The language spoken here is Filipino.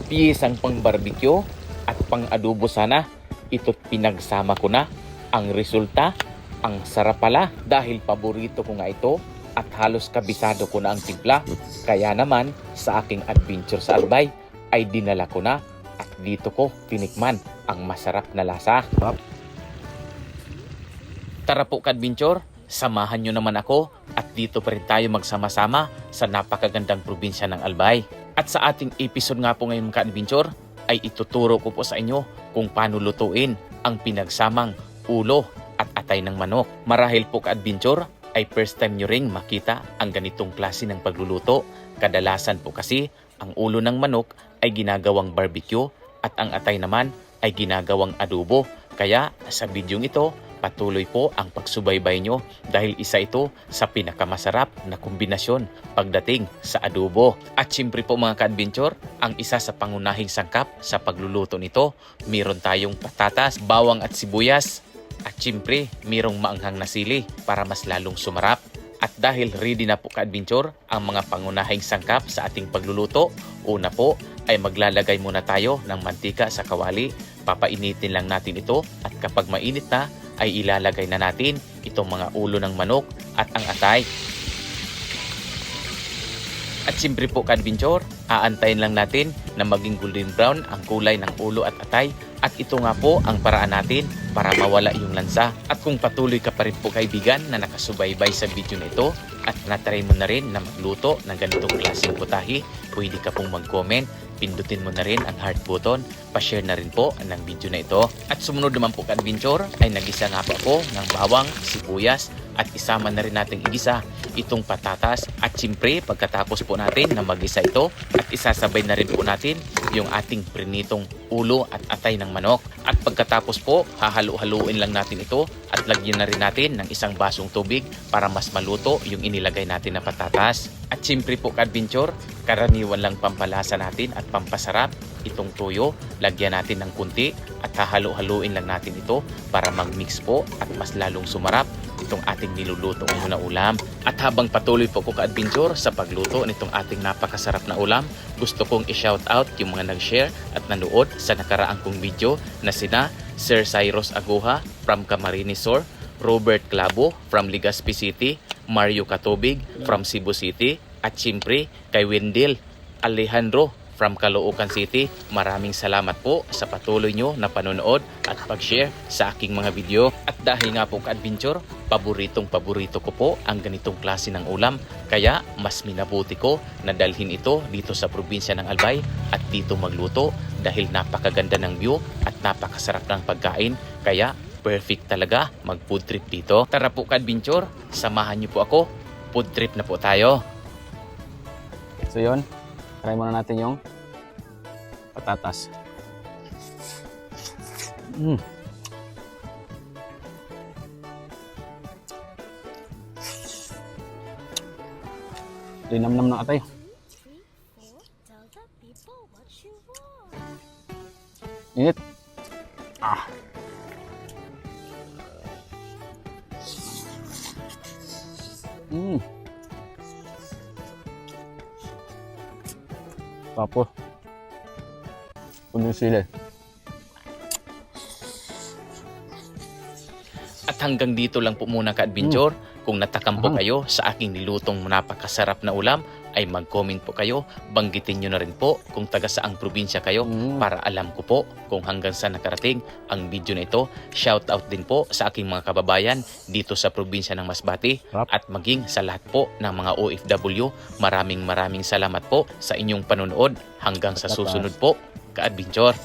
Piyesang pang barbecue at pang adobo sana. Ito't pinagsama ko na. Ang resulta, ang sarap pala dahil paborito ko nga ito at halos kabisado ko na ang timpla. Kaya naman sa aking adventure sa Albay ay dinala ko na at dito ko tinikman ang masarap na lasa. Tara po ka-adventure, samahan nyo naman ako at dito pa rin tayo magsama-sama sa napakagandang probinsya ng Albay. At sa ating episode nga po ngayon ka-adventure ay ituturo ko po sa inyo kung paano lutuin ang pinagsamang ulo at atay ng manok. Marahil po ka-adventure ay first time nyo ring makita ang ganitong klase ng pagluluto. Kadalasan po kasi ang ulo ng manok ay ginagawang barbecue at ang atay naman ay ginagawang adobo. Kaya sa bidyong ito, patuloy po ang pagsubaybay nyo dahil isa ito sa pinakamasarap na kombinasyon pagdating sa adobo. At siyempre po mga ka-adventure, ang isa sa pangunahing sangkap sa pagluluto nito, meron tayong patatas, bawang at sibuyas. At siyempre, mayroong maanghang na sili para mas lalong sumarap. At dahil ready na po ka-adventure ang mga pangunahing sangkap sa ating pagluluto, una po ay maglalagay muna tayo ng mantika sa kawali. Papainitin lang natin ito at kapag mainit na, ay ilalagay na natin itong mga ulo ng manok at ang atay. At siyempre po ka-adventure, aantayin lang natin na maging golden brown ang kulay ng ulo at atay. At ito nga po ang paraan natin para mawala yung lansa. At kung patuloy ka pa rin po kaibigan na nakasubaybay sa video na ito at natry mo na rin na magluto ng ganitong klaseng putahe, pwede ka pong mag-comment, pindutin mo na rin ang heart button, pa-share na rin po ng video na ito. At sumunod naman po ka-adventure ay nagisa nga po ako ng bawang, sibuyas at isama na rin nating igisa itong patatas. At siyempre pagkatapos po natin na magisa ito at isasabay na rin po natin yung ating prinitong ulo at atay ng manok. At pagkatapos po hahalu-haluin lang natin ito at lagyan na rin natin ng isang basong tubig para mas maluto yung inilagay natin na patatas. At siyempre po ka-adventure, karaniwan lang pampalasa natin at pampasarap itong toyo. Lagyan natin ng kunti at hahalu-haluin lang natin ito para mag-mix po at mas lalong sumarap itong ating niluluto na ulam. At habang patuloy po ko ka-adventure sa pagluto nitong ating napakasarap na ulam, gusto kong i-shout out yung mga nag-share at nanood sa nakaraang kong video na sina Sir Cyrus Aguha from Camarines Sur, Robert Clavo from Legazpi City, Mario Katobig from Cebu City, at siyempre kay Wendell Alejandro from Caloocan City. Maraming salamat po sa patuloy nyo na panonood at pag-share sa aking mga video. At dahil nga po ka-adventure, paborito ko po ang ganitong klase ng ulam. Kaya mas minabuti ko na dalhin ito dito sa probinsya ng Albay at dito magluto dahil napakaganda ng view at napakasarap ng pagkain. Kaya perfect talaga mag food trip dito. Tara po ka-adventure, samahan nyo po ako. Food trip na po tayo. So yun, try muna natin yung patatas. Linamnam ng atay. Init. Ah. Tapos kunin sili. At hanggang dito lang po muna ka-adventure. Kung natakam po kayo sa aking nilutong napakasarap na ulam, ay mag-comment po kayo. Banggitin nyo na rin po kung taga saang probinsya kayo para alam ko po kung hanggang saan nakarating ang video na ito. Shout out din po sa aking mga kababayan dito sa probinsya ng Masbate at maging sa lahat po ng mga OFW. Maraming salamat po sa inyong panonood. Hanggang sa susunod po ka-adventure.